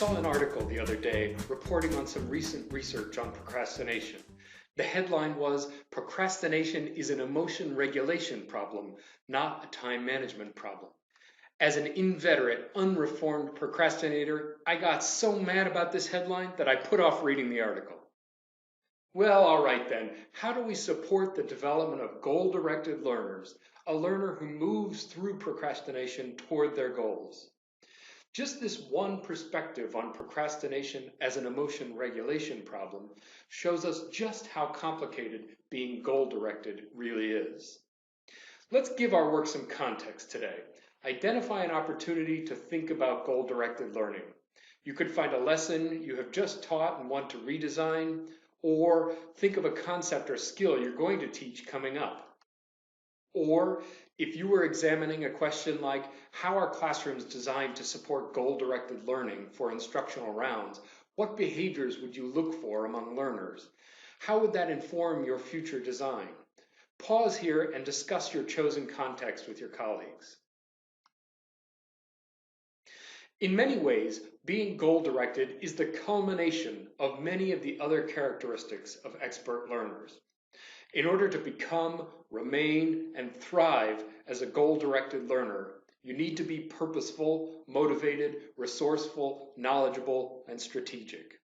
saw an article the other day reporting on some recent research on procrastination. The headline was, "Procrastination is an emotion regulation problem, not a time management problem." As an inveterate, unreformed procrastinator, I got so mad about this headline that I put off reading the article. Well, all right then, how do we support the development of goal-directed learners, a learner who moves through procrastination toward their goals? Just this one perspective on procrastination as an emotion regulation problem shows us just how complicated being goal-directed really is. Let's give our work some context today. Identify an opportunity to think about goal-directed learning. You could find a lesson you have just taught and want to redesign, or think of a concept or skill you're going to teach coming up. Or if you were examining a question like, how are classrooms designed to support goal-directed learning for instructional rounds, what behaviors would you look for among learners? How would that inform your future design? Pause here and discuss your chosen context with your colleagues. In many ways, being goal-directed is the culmination of many of the other characteristics of expert learners. In order to become, remain, and thrive as a goal-directed learner, you need to be purposeful, motivated, resourceful, knowledgeable, and strategic.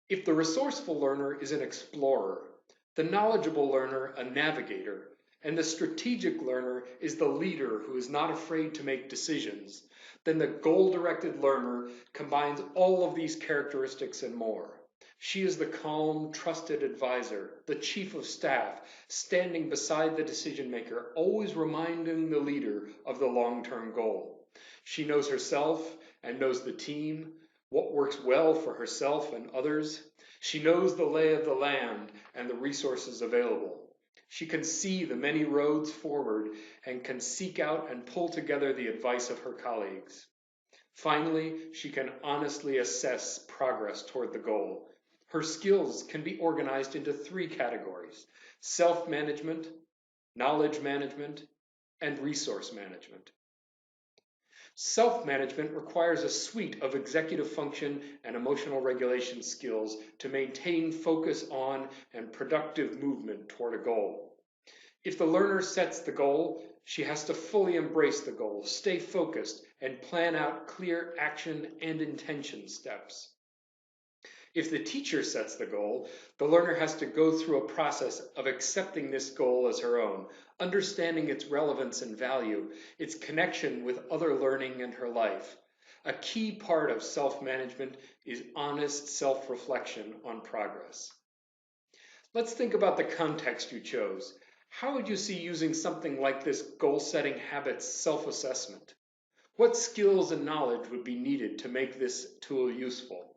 If the resourceful learner is an explorer, the knowledgeable learner a navigator, and the strategic learner is the leader who is not afraid to make decisions, then the goal-directed learner combines all of these characteristics and more. She is the calm, trusted advisor, the chief of staff, standing beside the decision maker, always reminding the leader of the long-term goal. She knows herself and knows the team, what works well for herself and others. She knows the lay of the land and the resources available. She can see the many roads forward and can seek out and pull together the advice of her colleagues. Finally, she can honestly assess progress toward the goal. Her skills can be organized into 3 categories: self-management, knowledge management, and resource management. Self-management requires a suite of executive function and emotional regulation skills to maintain focus on and productive movement toward a goal. If the learner sets the goal, she has to fully embrace the goal, stay focused, and plan out clear action and intention steps. If the teacher sets the goal, the learner has to go through a process of accepting this goal as her own, understanding its relevance and value, its connection with other learning in her life. A key part of self-management is honest self-reflection on progress. Let's think about the context you chose. How would you see using something like this goal-setting habits self-assessment? What skills and knowledge would be needed to make this tool useful?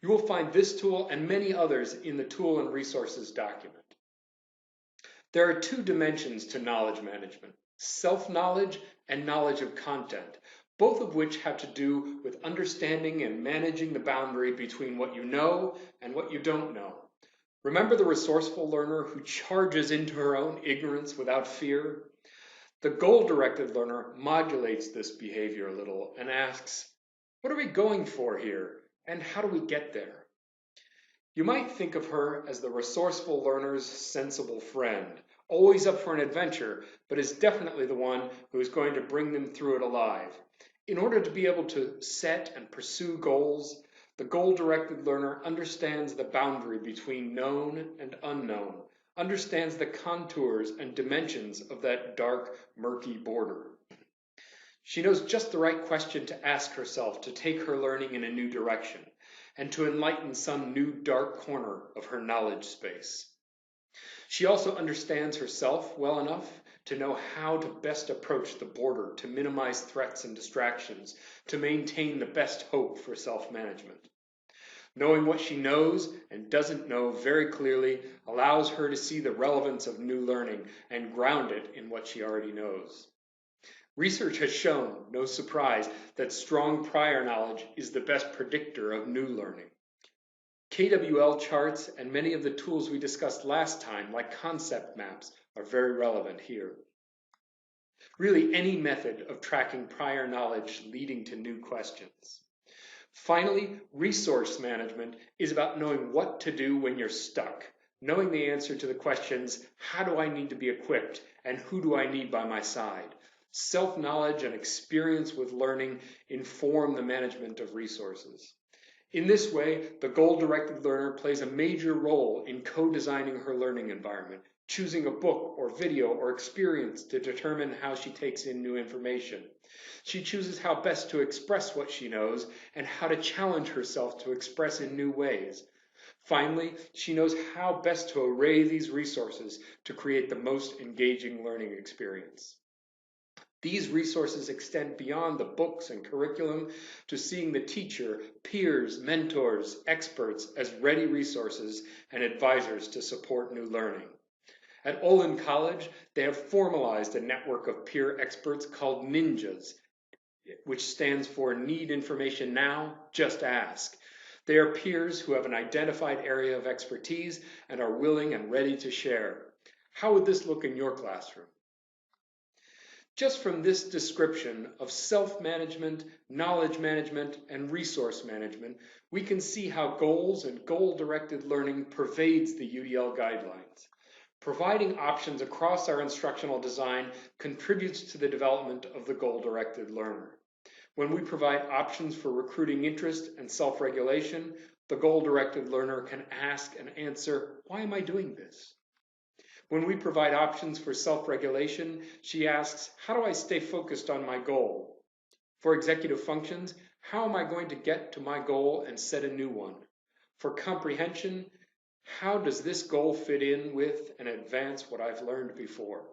You will find this tool and many others in the Tool and Resources document. There are 2 dimensions to knowledge management: self-knowledge and knowledge of content, both of which have to do with understanding and managing the boundary between what you know and what you don't know. Remember the resourceful learner who charges into her own ignorance without fear? The goal-directed learner modulates this behavior a little and asks, what are we going for here? And how do we get there? You might think of her as the resourceful learner's sensible friend, always up for an adventure, but is definitely the one who is going to bring them through it alive. In order to be able to set and pursue goals, the goal-directed learner understands the boundary between known and unknown, understands the contours and dimensions of that dark, murky border. She knows just the right question to ask herself to take her learning in a new direction and to enlighten some new dark corner of her knowledge space. She also understands herself well enough to know how to best approach the border to minimize threats and distractions, to maintain the best hope for self-management. Knowing what she knows and doesn't know very clearly allows her to see the relevance of new learning and ground it in what she already knows. Research has shown, no surprise, that strong prior knowledge is the best predictor of new learning. KWL charts and many of the tools we discussed last time, like concept maps, are very relevant here. Really, any method of tracking prior knowledge leading to new questions. Finally, resource management is about knowing what to do when you're stuck, knowing the answer to the questions, how do I need to be equipped and who do I need by my side? Self-knowledge and experience with learning inform the management of resources. In this way, the goal-directed learner plays a major role in co-designing her learning environment, choosing a book or video or experience to determine how she takes in new information. She chooses how best to express what she knows and how to challenge herself to express in new ways. Finally, she knows how best to array these resources to create the most engaging learning experience. These resources extend beyond the books and curriculum to seeing the teacher, peers, mentors, experts as ready resources and advisors to support new learning. At Olin College, they have formalized a network of peer experts called NINJAs, which stands for Need Information Now, Just Ask. They are peers who have an identified area of expertise and are willing and ready to share. How would this look in your classroom? Just from this description of self-management, knowledge management, and resource management, we can see how goals and goal-directed learning pervades the UDL guidelines. Providing options across our instructional design contributes to the development of the goal-directed learner. When we provide options for recruiting interest and self-regulation, the goal-directed learner can ask and answer, why am I doing this? When we provide options for self-regulation, she asks, how do I stay focused on my goal? For executive functions, how am I going to get to my goal and set a new one? For comprehension, how does this goal fit in with and advance what I've learned before?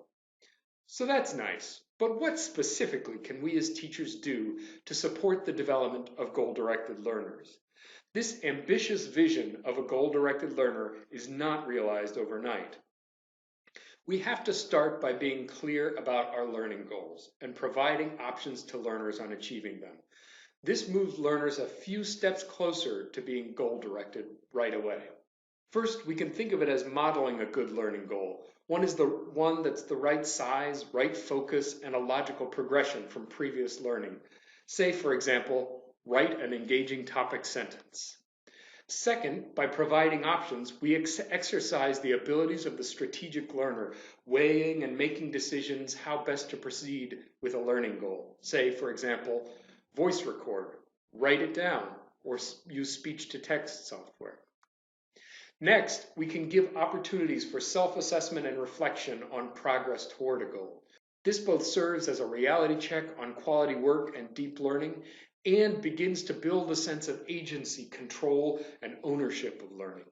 So that's nice, but what specifically can we as teachers do to support the development of goal-directed learners? This ambitious vision of a goal-directed learner is not realized overnight. We have to start by being clear about our learning goals and providing options to learners on achieving them. This moves learners a few steps closer to being goal-directed right away. First, we can think of it as modeling a good learning goal. One is the one that's the right size, right focus, and a logical progression from previous learning. Say, for example, write an engaging topic sentence. Second, by providing options, we exercise the abilities of the strategic learner, weighing and making decisions how best to proceed with a learning goal. Say, for example, voice record, write it down, or use speech-to-text software. Next, we can give opportunities for self-assessment and reflection on progress toward a goal. This both serves as a reality check on quality work and deep learning, and begins to build a sense of agency, control, and ownership of learning.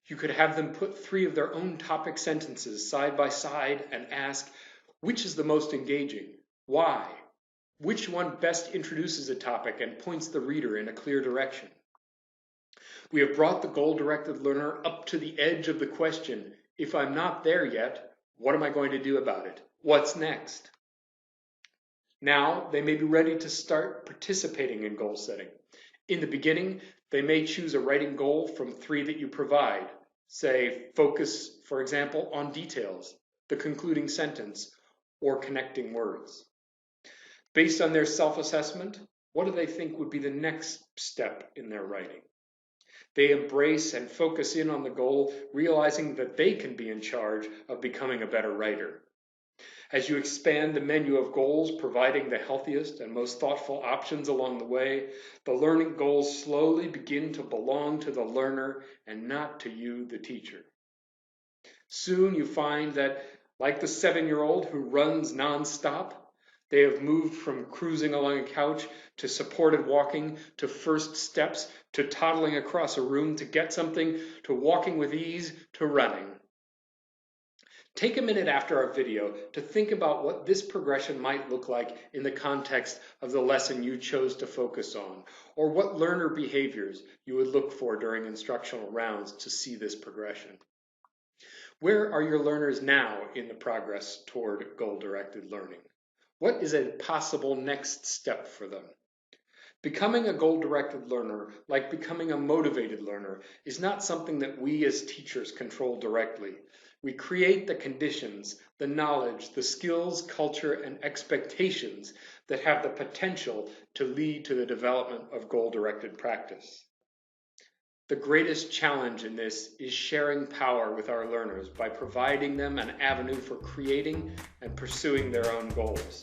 You could have them put 3 of their own topic sentences side by side and ask, which is the most engaging? Why? Which one best introduces a topic and points the reader in a clear direction? We have brought the goal-directed learner up to the edge of the question, if I'm not there yet, what am I going to do about it? What's next? Now, they may be ready to start participating in goal setting. In the beginning, they may choose a writing goal from 3 that you provide. Say, focus, for example, on details, the concluding sentence, or connecting words. Based on their self-assessment, what do they think would be the next step in their writing? They embrace and focus in on the goal, realizing that they can be in charge of becoming a better writer. As you expand the menu of goals, providing the healthiest and most thoughtful options along the way, the learning goals slowly begin to belong to the learner and not to you, the teacher. Soon you find that, like the 7-year-old who runs nonstop, they have moved from cruising along a couch to supported walking, to first steps, to toddling across a room to get something, to walking with ease, to running. Take a minute after our video to think about what this progression might look like in the context of the lesson you chose to focus on, or what learner behaviors you would look for during instructional rounds to see this progression. Where are your learners now in the progress toward goal-directed learning? What is a possible next step for them? Becoming a goal-directed learner, like becoming a motivated learner, is not something that we as teachers control directly. We create the conditions, the knowledge, the skills, culture, and expectations that have the potential to lead to the development of goal-directed practice. The greatest challenge in this is sharing power with our learners by providing them an avenue for creating and pursuing their own goals.